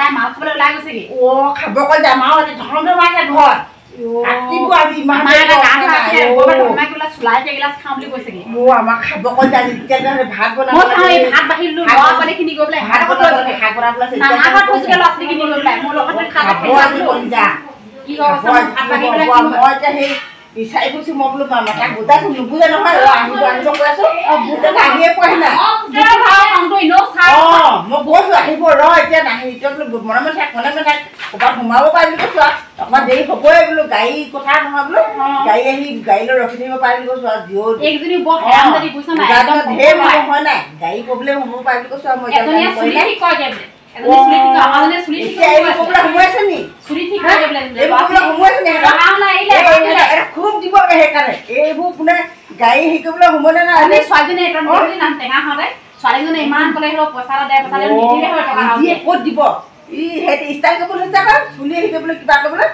তাই মাল খাবলৈ ওলাই গৈছে কি ও খাব কল যাম আৰু ধৰমে মাছে ঘৰ কাটিব আজি আমাৰ এটা গান আছে বৰবাদ ধৰমাই কলা চুলাই এগিলাস খাম বুলি কৈছে কি ও আমাৰ খাব কল যাম এতিয়া ভাত বনাব মই চাই ভাত বাহিৰলো লৱা পালে কিনি গৈ পেলাই ভাত বনাব খাব বনাব আছে না না থৈছে লছলি কিনি গৈ পেলাই মোৰ লগত খাব আজি কল যা কি হ'ব ভাত বাহিৰ পেলাই মই এতিয়া সেই বিচাৰি গৈছো মই বোলো মামা তাক বুজাইছো নুবুজে নহয় আহিব আনিব কৈ আছো বুজে আহিয়ে পোৱা নাই মই গৈছো আহিব ৰ এতিয়া নাহি এতিয়া বোলো মনে থাক ক'ৰবাত সোমাব পাৰি বুলি কৈছো অকণমান দেৰি হ'বই বোলো গাড়ী কথা নহয় বোলো গাড়ী আহি গাড়ীলৈ ৰখি থাকিব পাৰি বুলি কৈছো আৰু জিঅ' একজনী বৰ হেৰাম যদি বুজিছ নাই একদম ধেৰ মানুহ হয় নাই গাড়ী প্ৰব্লেম হ'ব পাৰি বুলি কৈছো আৰু মই এজনীয়ে চুলি ঠিক কৰি দিয়ে চুলি ঠিক সোমাইছে নি চুলি ঠিক কৰি দিয়ে সোমাইছে নি খুব দিব সেইকাৰণে এইবোৰ কোনে গাড়ী হেৰি কৰিবলৈ সোমালে না ছোৱালীজনী নাম টেঙা হওঁতে ছোৱালীজনী ইমান ক'লে পইচা এটা দে পইচা নিদিলে হয় টকা ক'ত দিব ই সেইটো ষ্টাইল কৰিবলৈ হৈছে আকৌ চুলি হেৰি কৰিবলৈ কিবা কৰিবলৈ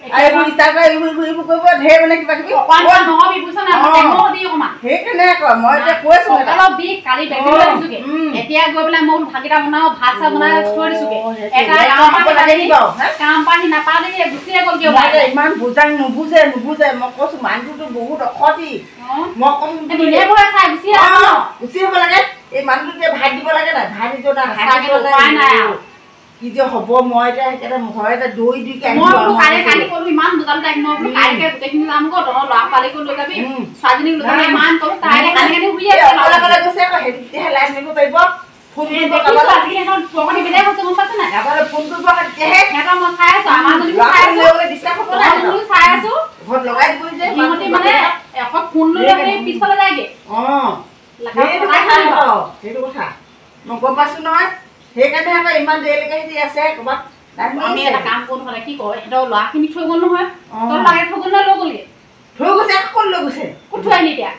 এইবোৰ ষ্টাইল কৰি এইবোৰ কৰিব ঢেৰ মানে কিবা কিবি অকণমান নহবি বুজিছ নাই টেঙো দি অকণমান সেইকাৰণে আকৌ মই এতিয়া কৈছো অলপ বিষ কালি বেজি লৈ দিছোগে এতিয়া গৈ পেলাই মই ভাতকেইটা বনাও ভাত চাহ বনাই থৈ দিছোগে এটা কাম পাহি নাপালে গুচিয়ে গ'ল কিয় ইমান বুজাই নুবুজে মই কৈছো মানুহটো বহুত অসতি মই কৈছো দিনে ভৰাই চাই গুচি আহিব লাগে এই মানুহটোকে ভাত দিব লাগে না ভাত দিব না উপায় নাই আৰু কি যে হ'ব মই এতিয়া সেইকাৰণে ঘৰ এটা দৈ দি কালি কলো ইমান বুজালো তাইক মই বোলো কাইলৈকে গোটেইখিনি যাম আকৌ তহঁতৰ ল'ৰা ছোৱালীকো লৈ যাবি ছোৱালীজনীক লৈ যাবি ইমান কলো তাইলে কালি শুই আছে গৈছে আকৌ তেতিয়াহে লাইন মাৰিব পাৰিব ফোন কৰিব বিদায় হৈছে গম পাইছে নাই ফোন কৰিব তেতিয়াহে সিহঁতৰ মই চাই আছো আমাৰ চাই আছো ঘৰত লগাই দিব যে সিহঁতি মানে এখন ফোন লৈ পিছফালে যায়গে সেইটো কথা মই গম পাইছো নহয় সেইকাৰণে আকৌ ইমান দেৰিলৈকে সিহঁতি আছে ক'ৰবাত আমি এটা কাম কৰোঁ নহ'লে কি কয় সিহঁতৰ ল'ৰাখিনি থৈ গ'ল নহয় তই লাগে থৈ গ'ল নহয় লৈ গ'লগে থৈ গৈছে ক'ত লৈ গৈছে ক'ত থৈ আহিলি এতিয়া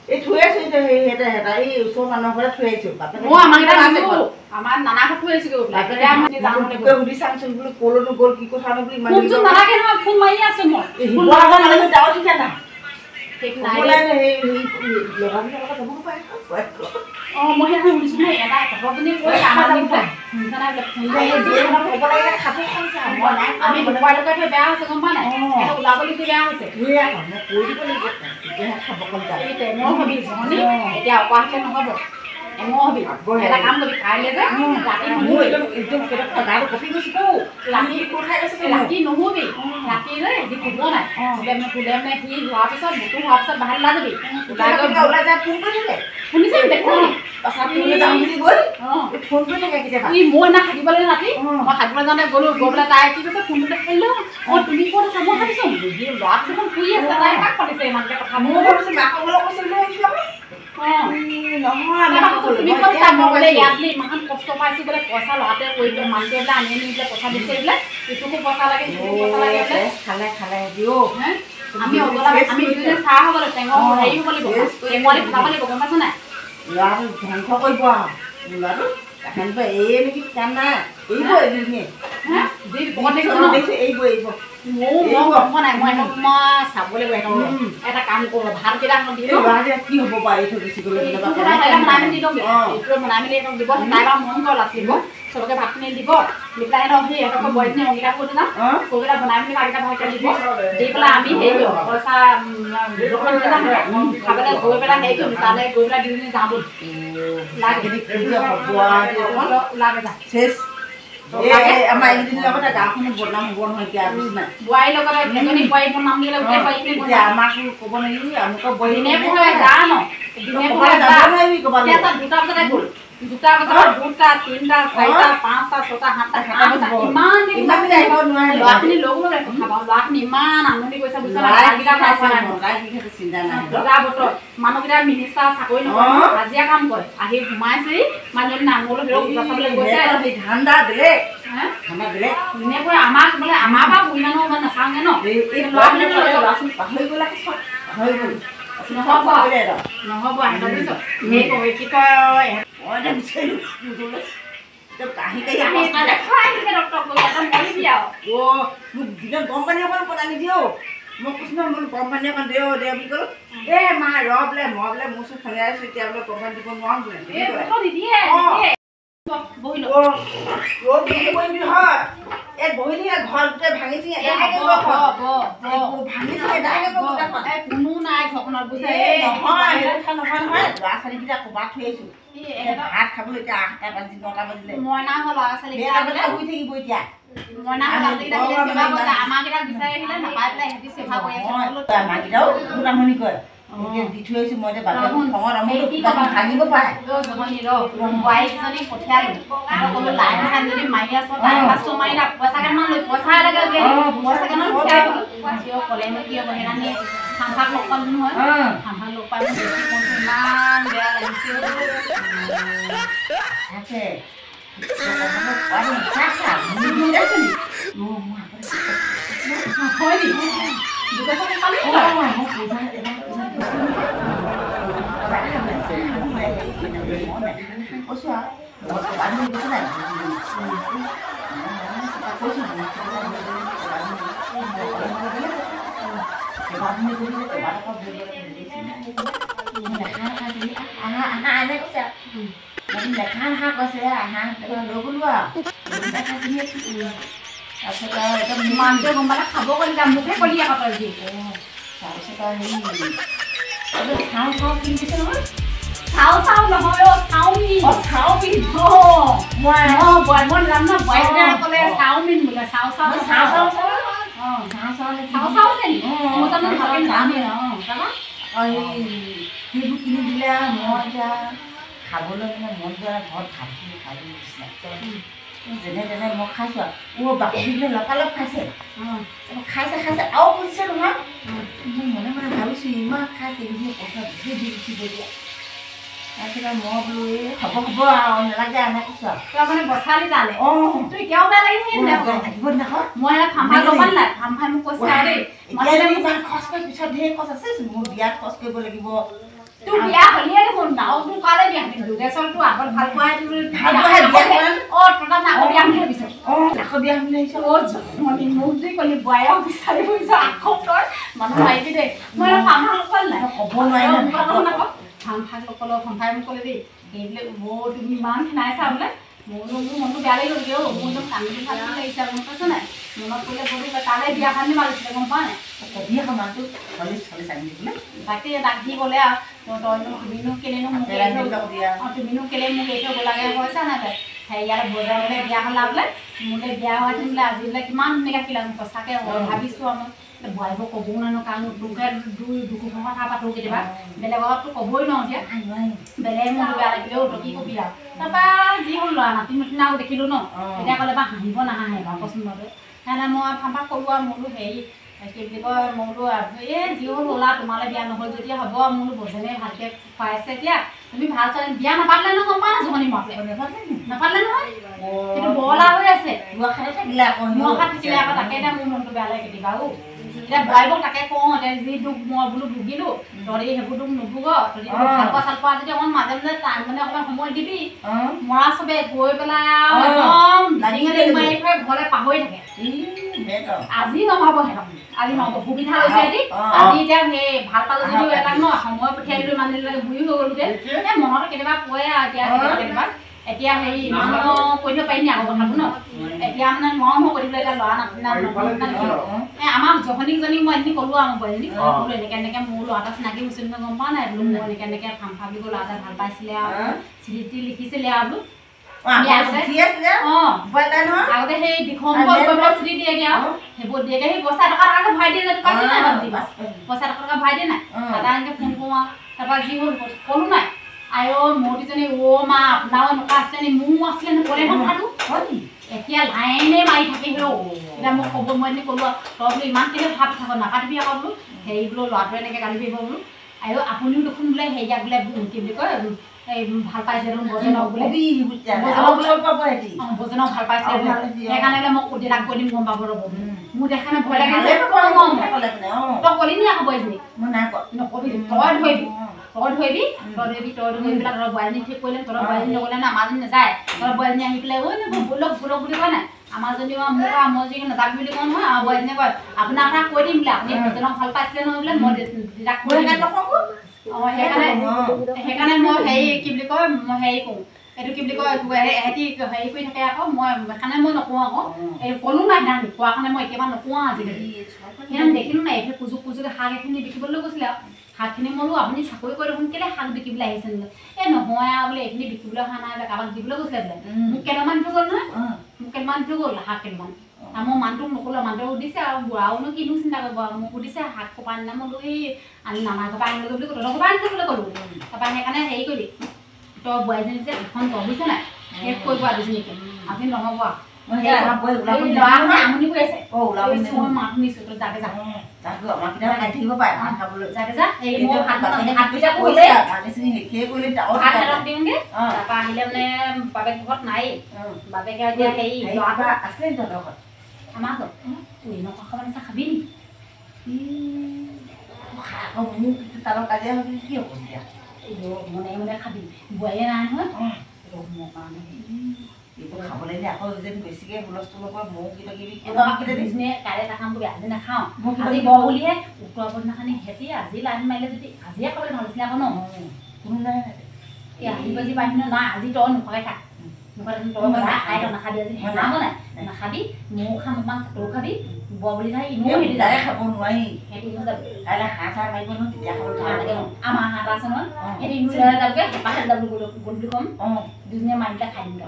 এই থৈ আছো এতিয়া সিহঁতে এই ওচৰৰ মানুহৰ ঘৰত থৈ আহিছো আমাৰ নানা ঘৰত থৈ আহিছো সুধি চাওঁচোন বোলো ক'লৈনো গ'ল কি কথা বুলি ইমান নালাগে নহয় ফোন মাৰি আছো মই ডাঙৰ ঠিকা না মই শুনিছো নহয় এটা ঘৰজনী কৈ আমাৰ আমি মোবাইলতে থৈ বেয়া হৈছে গম পোৱা নাই ওলাবলৈ বেয়া হৈছে মই ভাবিছো এতিয়া অকৱাহে নহ'ব এমো হবি এটা কাম কৰিবি কাইলৈ যে ৰাতি নহবি ৰাতি যে এদি শুব নাই শুলে মানে সি হোৱাৰ পিছত বুটু হোৱাৰ পিছত বাহিৰ ওলাই যাবি ওলাই যায় ফোন কৰি থাকে শুনিছে দেখোন মই না থাকিবলৈ ৰাতি মই থাকিবলৈ যাওঁতে গ'লো গৈ পেলাই তাই কি কৈছে ফোনটো দেখাইলো তুমি ক'ত আছা মই ভাবিছো ল'ৰাটো দেখোন শুই আছে তাই কাক পাতিছে ইমানকে কথা মই ভাবিছো মাকক কৈছো ইমান কষ্ট পাইছো বোলে পইচা ল'ৰাটোৱে কৰি মানুহটোৱে বোলে আনি বোলে পইচা দিছে বোলে ইটোকো পইচা লাগে পইচা লাগে বোলে খালে আমি আমি দুজনে চাহ হ'ব লাগিব টেঙৰ হেৰি হ'ব লাগিব টেঙৰি খাব লাগিব গম পাইছ নাই ল'ৰাটো ধ্বংস কৰিব ল'ৰাটো এই নেকি কাম নাই এটা কাম কৰো ভাতকেইটা কি হ'ব বাৰু বনাই মেলি দিব তাই বাৰু মন কৰ লাগিব চবকে ভাতখিনি দিব দি পেলাই সিহঁতক বইলখিনি অংগীতা কৰি যাম কৈ পেলাই বনাই মেলি ভাতকেইটা ভালকৈ দিব দি পেলাই আমি হেৰি পইচা খাবলৈ গৈ পেলাই হেৰি কৰিম তালৈ গৈ পেলাই দুজনী যাওঁ লাগে আমাৰ এইকেইদিন লগতে গাঁওখনত বদনাম হ'ব নহয় এতিয়া বোৱাৰীৰ লগতে এজনী বোৱাৰী বদনাম দিলে আমাক ক'ব নোৱাৰিবি আমুকক দিনে পোহৰে যা ন দিনে পোহৰে যা দুটা বজাতে গ'ল দুটা বজাত দুটা তিনিটা চাৰিটা পাঁচটা ছটা সাতটা ইমান ল'ৰাখিনি লগ লৈ ল'ৰাখিনি ইমান আনন্দি কৰিছে বজা বতৰ মানুহকেইটা মিনিষ্টাৰ চাকৰি নকৰে হাজিৰা কাম কৰে আহি সোমাইছে মানুহজনী নামলৈ চাবলৈ গৈছে ঠাণ্ডা বেলেগ এনেকৈ আমাক বোলে আমাৰ পৰা বুঢ়ী মানুহ ইমান নাচাওঁগে ন ল'ৰা-ছোৱালী পাহৰি গ'লা পাহৰি গ'ল নহ'ব নহ'ব কি কয় গৰম পানী অকণ বনাই নিদিও মই কৈছো ন মই গৰম পানী অকণ দে বুলি ক'লো মা ৰ বোলে মই বোলে মোৰ ওচৰত খাই আছো এতিয়া বোলে গৰম পানী দিব নোৱাৰো বোলে বহি ল বহিলি হয় ইয়াত বহিলি ঘৰতে ভাঙিছি কোনো নাই ঘৰখনত বুজিছে নহয় ল'ৰা ছোৱালীকেইটা ক'ৰবাত থৈ আহিছো ভাত খাবলৈ এতিয়া 8টা বাজি 9টা বাজিলে মইনা হ'ল ল'ৰা ছোৱালী শুই থাকিব এতিয়া মইনা আমাৰকেইটাক বিচাৰি আহিলে নাপাই পেলাই সিহঁতি চেফা কৰি আছে মাকেইটাও গোটামনি কয় দি থৈ আহিছো মই ভাঙিব পাৰে বোৱাৰীকেইজনী পঠিয়ালো ক'লো লাইন চাইন যদি মাৰি আছো টাইম পাছটো মাৰি না পইচা কেইটামান লৈ পইচা লাগে পইচা কেইটামান পঠিয়াই দিলো ক'লেনো কি হ'ব সেইকাৰণে সাম্ভাক লগ পালো নহয় সাম্ভাক লগ পাই দেখি মনটো ইমান বেয়া লাগিছে হয় নেকি দুপইচা পালি মানুহটোৱে গম পালে খাব কৰিলা মোকে কৰি দিয়া কথা যি তাৰপিছত চাওঁ চাওঁ কিনি দিছে নহয় চাওঁ চাওঁ নহয় চাওমিন চাওমিন মই নাম ন বইলে ক'লে চাওমিন বোলে চাওঁ চাওঁ চাওঁ চাওঁ চাওঁ চাওঁ চাওঁ যে মই জানো ভালকৈ নামেই সেইবোৰ কিনি দিলে মই এতিয়া খাবলৈ মানে মন যোৱা ঘৰত খাবলৈ খাবলৈ নিচিনা যেনে তেনে মই খাইছোঁ আৰু বাকলিলে লগালগ খাইছে খাইছে খাইছে আৰু বুজিছে নহয় মই মনে মনে ভাবিছোঁ ইমান খাইছে পইচা ধুই দি উঠিব দিয়া তাৰপিছত মই বোলো এই হ'ব হ'ব আৰু নালাগে আনে কৈছোঁ আৰু তই মানে বচালি জানে তোৰ এতিয়াও বেয়া লাগিছে লাগিব নহয় মই ফাম্ভাই ল'ব নাই ফাম্ভাই মোক কৈছে দেই ইমান খৰচ কৰি পিছত ধেৰ খৰচ আছে মোৰ বিয়াত খৰচ কৰিব লাগিব তোৰ বিয়া হ'লিয়ে দেখোন নাও তোৰ কালে বিয়া কিন্তু গেছৰটো আগত ভাল পোৱাই তোৰ বিয়া বুলি ভাবিছ আকৌ বিয়া বুলি ভাবিছ জন্মদিন মোক যে ক'লি বয়াও বিচাৰি ফুৰিছ আকৌ তই মানুহ আহিবি দেই মই ফাম্ভাই লগ নাই ক'ব নোৱাৰি ফাম্ভাই ফাম্ভাই মোক ক'লে দেই সেইবোলে তুমি ইমান খিনাইছা বোলে মোৰ মনটো বেয়া লাগি গ'লগৈ মোৰ একদম কান্দি ফাটি লাগিছে গম পাইছ নাই মনত পৰিলে গ'লো তালে বিয়া খান্দি মাৰিছিলে গম পোৱা নাই বিয়া সমানটো চল্লিছ আনি দিবলৈ তাকে তাক দি ক'লে আৰু তুমিনো কেলেনো মোক তুমিনো কেলে মোক এই থৈ গ'লাগে হৈছে নাই তাই ইয়াত বজাৰলৈ বিয়া হ'লা বোলে মোলৈ বিয়া হোৱা বোলে আজি বোলে কিমান ধুনীয়াকৈ কিলাম সঁচাকৈ ভাবিছোঁ আৰু বোৱাৰীবোৰ ক'বও নানো কাৰণ তোকে দুখো কথা পাতোঁ কেতিয়াবা বেলেগতো ক'বই নোৱাৰো এতিয়া বেলেগ মোৰতো বেয়া লাগিলেও তই কি কবি আৰু তাৰপৰা যি হ'ল ল'ৰা নাতি নুতিনা আৰু দেখিলোঁ ন তেতিয়া ক'লে বা হাঁহিব নাহাঁহে বাৰু পচন্দতে সেইকাৰণে মই ফাম্ভাক ক'লোঁ আৰু মোৰতো হেৰি কি বুলি কয় মোৰতো এই যি হ'ল ওলা তোমালৈ বিয়া নহ'ল যেতিয়া হ'ব মোৰতো বজেনে ভালকৈ খুৱাইছে এতিয়া তুমি ভাল ছোৱালী বিয়া নাপাতিলে ন গম পোৱা না জোখনি মতে নাপাতিলে নহয় সেইটো বৰলা হৈ আছে মূৰখাতে থাকিলে আকৌ তাকে এতিয়া মোৰ মনটো বেয়া লাগে কেতিয়াবা এতিয়া বোৱাৰীবোৰক তাকে কওঁ এতিয়া যি দুখ মই বোলো ভুগিলোঁ তহঁতি সেইবোৰ দুখ নুভুগ তহঁতি ভালপোৱা চালপোৱা যদি অকণমান মাজে মাজে টাইম মানে অকণমান সময় দিবি মৰা চবে গৈ পেলাই একদম মাৰি থৈ ঘৰলৈ পাহৰি থাকে আজি নভাব সিহঁতক আজি নহ'ব সুবিধা লৈছে সিহঁতি আজি এতিয়া সেই ভাল পালে যদিও এটাক ন সময় পঠিয়াই দিলোঁ মানুহবিলাকে বুঢ়ী হৈ গ'লোগৈ এই মনতে কেতিয়াবা কয় আৰু এতিয়া কেতিয়াবা এতিয়া হেৰি মানুহ কৈ দিব পাৰিম নি আগৰ কথাবোৰ ন এতিয়া মানে নোৱাৰো কৰি দিবলৈ এতিয়া ল'ৰা নাতিনা আমাৰ জহনীজনীক মই এদিন ক'লোঁ আৰু বোৱাৰীজনীক বোলো এনেকৈ এনেকৈ মোৰ ল'ৰা এটা চিনাকি হৈছিল নহয় গম পোৱা নাই বোলো মোৰ এনেকৈ এনেকৈ ফাম্ভা বুলি ল'ৰা এটা ভাল পাইছিলে আৰু চিঠি লিখিছিলে আৰু বোলো আগতে সেই দিখম্বৰ চিঠি দিয়েগৈ আৰু সেইবোৰ দিয়েগৈ সেই পইচা টকা ভৰাই দিয়ে যে পাইছে নাই পইচা টকা ভৰাই দিয়ে নাই দাদা এনেকৈ ফোন কৰোঁ আৰু তাৰপৰা যি হ'ল ক'লোঁ নাই আইঅ মৌতিজনী মা আপোনাৰো এনেকুৱা আছিলে নি মোৰ আছিলে নি ক'লে কথাটো এতিয়া লাইনে মাৰি থাকে হেৰৌ এতিয়া মোক ক'ব মই এনে ক'লোঁ তই বোলো ইমান কেলে ভাব থাক নাপাতিবি আকৌ বোলো হেৰি বোলো ল'ৰাটোৱে এনেকৈ গালি পাৰিব বোলো আইঅ আপুনিও দেখোন বোলে হেৰিয়াক বোলে কি বুলি কয় এই ভাল পাইছে দেখোন বজনক বোলে বজনক ভাল পাইছিলে সেইকাৰণে বোলে মই দেউতাক কৈ দিম গম পাব ৰ'ব মোৰ দেখা নাই ভয় লাগে তই ক'লি নি আকৌ বোৱাৰীজনী নক'বি তই ধৰিবি তই ধৰিবি পেলাই তহঁতৰ বোৱাৰীজনী ঠিক কৰিলে তহঁতৰ বোৱাৰীজনী নগ'লে না আমাৰজনী নাযায় তহঁতৰ বোৱাৰীজনী আহি পেলাই ঐ বোলক বুলি কয় নাই আমাৰজনী মোক মই যদি নাযাবি বুলি কওঁ নহয় আমাৰ বোৱাৰীজনীয়ে কয় আপোনাৰ কথা কৈ দিম বোলে আপুনি বজনক ভাল পাইছিলে নহয় বোলে মই দেউতাক কৈ সেইকাৰণে মই হেৰি কি বুলি কয় মই হেৰি কৰোঁ এইটো কি বুলি কয় এহেঁতি হেৰি কৰি থাকে আকৌ মই সেইকাৰণে মই নকওঁ আকৌ এই ক'লো নাই ধান কোৱাৰ কাৰণে মই একেবাৰে নকওঁ আজিকালি সিহঁত দেখিলোঁ নাই এইটো কুজুকে শাক এখিনি বিকিবলৈ গৈছিলে আৰু শাকখিনি মই বোলো আপুনি চাকৰি কৰি দেখোন কেলৈ শাক বিকিবলৈ আহিছে বোলে এই নহয় আৰু বোলে এইখিনি বিকিবলৈ অহা নাই বোলে কাৰোবাক দিবলৈ গৈছিলে বোলে মোক কেইটামান দি গ'ল নহয় মোক কেইটামান দি গ'ল শাক কেইটামান আৰু মই মানুহটোক নক'লো মানুহটোক সুধিছে আৰু বুঢ়াওনো কিনো চিন্তা কৰিব আৰু মোক সুধিছে শাক ক'ৰপৰা আনিলা মই বোলো এই নামাৰ ঘৰৰপৰা আনিলোঁ বুলি ক'লো ঘৰৰপৰা আনিলোঁ বুলি ক'লোঁ তাৰপৰা সেইকাৰণে হেৰি কৰিবি তই বোৱাৰীজনী যে এখন তই বুজিছ নাই শেষ কৰিব আৰু দুজনীকে আপুনি নহ'ব ল'ৰাখনে আমনি কৰি আছে মই মাত শুনিছোঁ তই যাকে যা যাকে যা এই মই ভাতকেইটা কৰিলে ভাত অলপ দিওঁগৈ তাৰপৰা আহিলে মানে বাপেক ঘৰত নাই বাপেকে এতিয়া হেৰি ল'ৰাটো আছিলে ঘৰত আমাৰ ঘৰত এনেকুৱা খাব নিচা খাবি নেকি মোক তালৰ কাজিয়া হ'লে কি হ'ব এতিয়া মনে খাবি বোৱাৰীয়ে নাই নহয় মোৰ কাৰণে এইবোৰ খাবলৈ দিয়ে আকৌ যেন বেছিকৈ হুলস্থুল নকৰে মৌ কিবা কিবি কাইলৈ নাখাম বুলি আজি নাখাওঁ আজি বৰ বুলিহে উত্তৰ দিনাখনি সিহঁতি আজি লাইন মাৰিলে যদি আজিয়ে খাবলৈ নহৈছিলে আকৌ ন কোনো নাই এই আজি বাজি পাহি নাই আজি তই নোখোৱাকৈ খা তই খাই তই নাখাবি আজি নাখাব নাই নাখাবি ময়ো খাম অকণমান তইও খাবি বৰ বুলি খাই ইনেও সিহঁতি যায় খাব নোৱাৰি সিহঁতি ইনেও যাবি কাইলৈ হাঁহ চাহ মাৰিব নহয় তেতিয়া খাব আমাৰ হাঁহ আছে নহয় সিহঁতি ইনেও লৈ যাবগৈ হেঁপাহে যাব গ'ল বুলি ক'ম দুজনীয়ে মাৰি পেলাই খাই দিম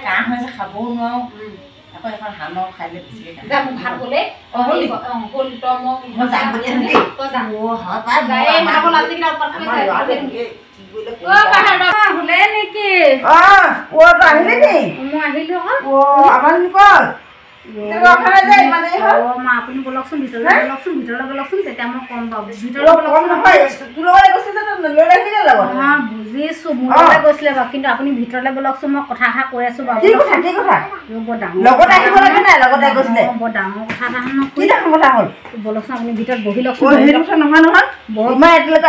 কাহ হৈছে খাবও নোৱাৰো আকৌ এখন হাঁহ খাইলে বেছিকৈ ভাত গ'লে আপুনি বলকচোন ভিতৰলৈ বলকচোন তেতিয়া মই কম বাৰু বুজিছো মোৰ গৈছিলে বাৰু কিন্তু আপুনি ভিতৰলৈ বলকচোন মই কথা এষাৰ কৈ আছো বাৰু বৰ ডাঙৰ কথা এটা বলকচোন আপুনি ভিতৰত বহি লওকচোন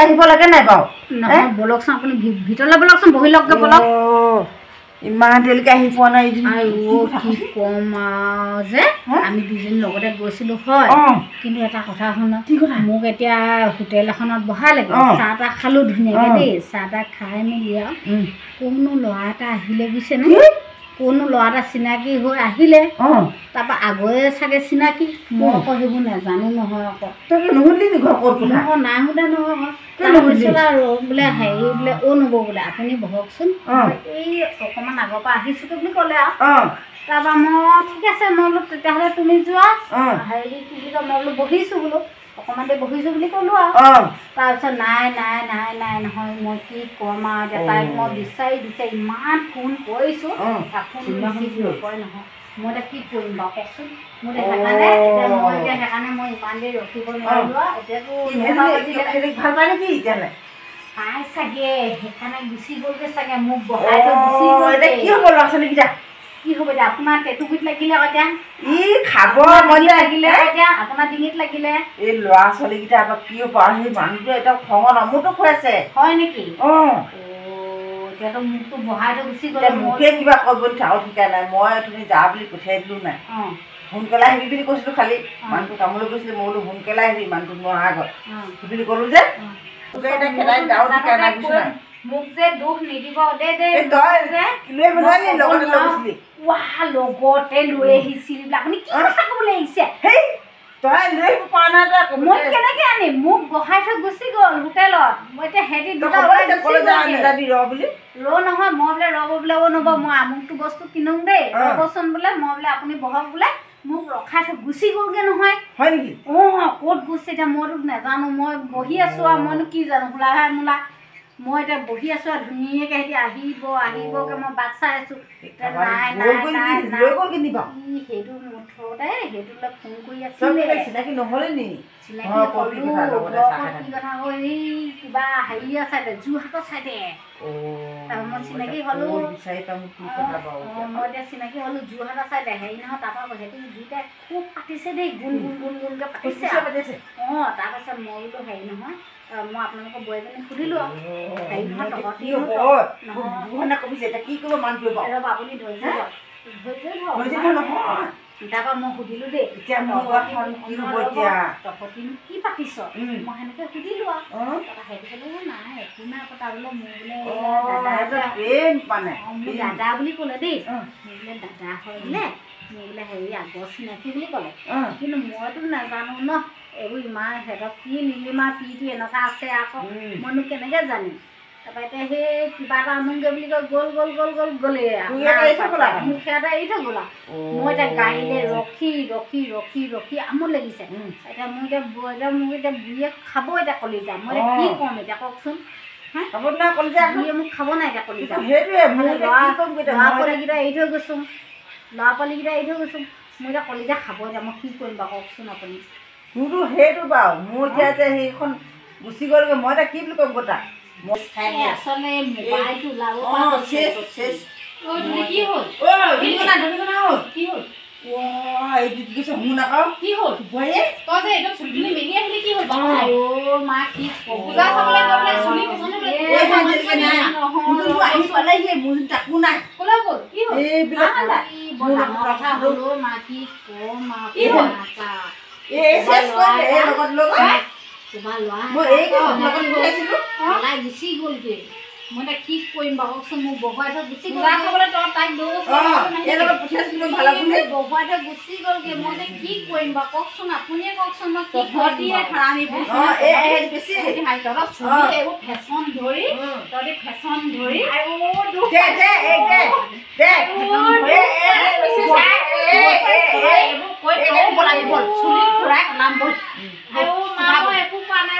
আহিব লাগে নাই বাৰু নহয় বলকচোন আপুনি ভিতৰলৈ বলকচোন বহি লওকগৈ বলক ইমান দেৰিলৈকে আহি পোৱা নাই কি কম যে আমি দুজনী লগতে গৈছিলোঁ হয় কিন্তু এটা কথা শুনা মোক এতিয়া হোটেল এখনত বহাই লাগে চাহ তাহ খালোঁ ধুনীয়াকৈ দেই চাহ তাহ খাই মেলি আৰু কোনো ল'ৰা এটা আহিলে বুজিছেনে কোনো ল'ৰা এটা চিনাকি হৈ আহিলে তাৰপৰা আগৰে চাগে চিনাকি মই আকৌ সেইবোৰ নাজানো নহয় আকৌ নহয় নাই সোধা নহয় তাৰপিছত আৰু বোলে হেৰি বোলে নব বোলে আপুনি বহকচোন এই অকণমান আগৰ পৰা আহিছোঁ বুলি ক'লে আৰু তাৰপৰা মই ঠিক আছে মই বোলো তেতিয়াহ'লে তুমি যোৱা হেৰি কি বুলি কয় মই বোলো বহিছোঁ বোলো অকণমান দেৰি বহিছোঁ বুলি ক'লোঁ আৰু তাৰপিছত নাই নহয় মই কি ক'ম আৰু এতিয়া তাইক মই বিচাৰি ইমান ফোন কৰিছোঁ ফোন নকৰে নহয় মই এতিয়া কি কৰিম বাৰু কওকচোন মোৰ সেইকাৰণে মই ইমান দেৰি ৰখিব নোৱাৰিলোঁ এতিয়াতো ভাল পায় নেকি এতিয়ালৈ পাই চাগে সেইকাৰণে গুচি গ'লগৈ চাগে মোক বহাই থৈ গুচি গ'ল কি হ'ব ল'ৰা ছোৱালীকেইটা কি হ'ব এতিয়া আপোনাৰ টেটুগুৰিত লাগিলে এতিয়া খাব লাগিলে এতিয়া আপোনাৰ ডিঙিত লাগিলে এই ল'ৰা ছোৱালীকেইটা আকৌ কি হ'ব সেই মানুহটো এটা খঙত অমুটো খুৱাইছে হয় নেকি এতিয়াতো মোকতো বহাই থৈ গুচি গ'লে মোকে কিবা কৰিবলৈ চাওঁ ঠিকা নাই মই তুমি যা বুলি পঠিয়াই দিলোঁ নাই সোনকালে আহিবি বুলি কৈছিলোঁ খালি মানুহটো কামলৈ গৈছিলে মই বোলো সোনকালে আহিবি মানুহটো নোৱাৰা আগত সেই বুলি ক'লোঁ যে মোক যে দুখ নিদিব লগতে লৈ আহিছিল আপুনি কি কথা ক'বলৈ আহিছে মই কেনেকৈ আনিম মোক বহাই থৈ গুচি গ'ল হোটেলত মই এতিয়া হেৰি ৰ নহয় মই বোলে ৰ'ব বোলে নব মই আমুকটো বস্তু কিনোং দেই ৰ'বচোন বোলে মই বোলে আপুনি বহক বোলে মোক ৰখাই থৈ গুচি গ'লগৈ নহয় হয় নেকি ক'ত গৈছে এতিয়া মইতো নাজানো মই বহি আছোঁ আৰু মইনো কি জানো মোলা মই এতিয়া বহি আছোঁ আৰু ধুনীয়াকৈ সিহঁতি আহিবগৈ মই বাট চাই আছোঁ সেইটো মুঠতে সেইটোলৈ ফোন কৰি আছিলে চিনাকি নহ'লে নি চিনাকি কি কথা হ'ল এই কিবা হেৰি আছে যোৰহাটৰ চাইডে মই চিনাকি হ'লোঁ মই এতিয়া চিনাকি হ'লোঁ যোৰহাটৰ চাইডে হেৰি নহয় তাৰপৰা সিহঁতি দুইটাই খুব পাতিছে দেই গুণগুণকৈ পাতিছে তাৰপিছত মই বোলো হেৰি নহয় মই আপোনালোকৰ বোৱাৰীজনী সুধিলোঁ আৰু হেৰি নহয় কি কৰিব মানুহটোৱে আপুনি ধৈৰ্য তাৰপৰা মই সুধিলোঁ দেই এতিয়া মোৰ এখন কি হ'ব এতিয়া তহঁতিনো কি পাতিছ মই সেনেকৈ সুধিলোঁ আৰু তাৰপৰা সেইটো ক'লে নাই একো নাই পতা বোলে মোৰ বোলে মোৰ দাদা বুলি ক'লে দেই মোৰ বোলে দাদা হয় বোলে মোৰ বোলে হেৰি আগৰ চিনাকি বুলি ক'লে কিন্তু মইতো নাজানো ন এইবোৰ ইমান সিহঁতক কি নীলিমা পিটো এনেকুৱা আছে আকৌ মইনো কেনেকৈ জানিম তাৰপৰা এতিয়া সেই কিবা এটা আনোগৈ বুলি কৈ গ'লেই মোক সিহঁতে এৰি থৈ গ'ল মই এতিয়া গাড়ীতে ৰখি আমোদ লাগিছে এতিয়া মোক এতিয়া বুঢ়ীয়ে খাব এতিয়া কলিজা মই এতিয়া কি ক'ম এতিয়া কওকচোন বুঢ়ীয়ে মোক খাব নাই এতিয়া কলিজা ল'ৰা পোৱালিকেইটা এৰি থৈ গৈছোঁ মই এতিয়া কলিজা খাব এতিয়া মই কি কৰিম বাৰু কওকচোন আপুনি মোৰতো সেইটো বাৰু মোৰ এতিয়া যে সেইখন গুচি গ'লগৈ মই এতিয়া কি বুলি ক'ম কথা আচলতে মোবাইলটো ওলাব কি হ'ল শুন আকৌ কি হ'ল তই যে একদম চুলিখিনি মেলি আহিলি কি হ'ল মা কি পূজা চাবলৈ গৈ পেলাই চুলি পচন্দ মোৰ তাকো নাই ক'লৈ গ'ল কি হ'ল এইবিলাক কথা হ'ল মা কি ক'ম তোমাৰ ল'ৰা গুচি গ'লগৈ মই এতিয়া কি কৰিম বাৰু কওকচোন মোক বহুৱাই থৈ গুচি গ'ল তাইক বহুৱাই থৈ গুচি গ'লগৈ মই এতিয়া কি কৰিম বাৰু কওকচোন আপুনিয়ে কওকচোন মই কি এইবোৰ ফেশ্বন ধৰি তহঁতি ফেশ্বন ধৰি চুলি ফুৰাই নাম বল একো পোৱা নাই